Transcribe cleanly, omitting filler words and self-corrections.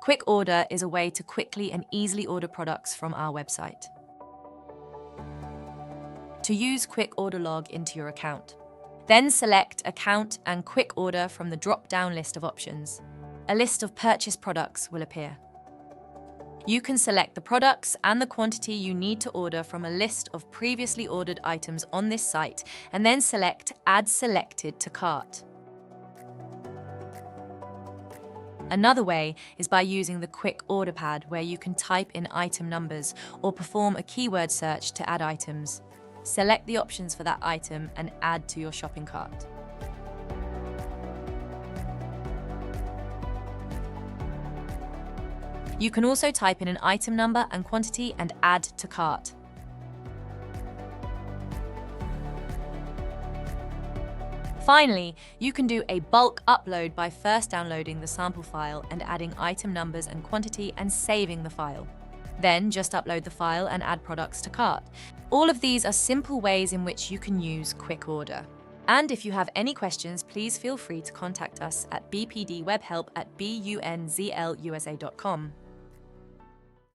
Quick Order is a way to quickly and easily order products from our website. To use Quick Order log into your account. Then select Account and Quick Order from the drop-down list of options. A list of purchased products will appear. You can select the products and the quantity you need to order from a list of previously ordered items on this site, and then select Add Selected to Cart. Another way is by using the Quick Order pad, where you can type in item numbers or perform a keyword search to add items. Select the options for that item and add to your shopping cart. You can also type in an item number and quantity and add to cart. Finally, you can do a bulk upload by first downloading the sample file and adding item numbers and quantity and saving the file. Then just upload the file and add products to cart. All of these are simple ways in which you can use Quick Order. And if you have any questions, please feel free to contact us at bpdwebhelp@bunzlusa.com.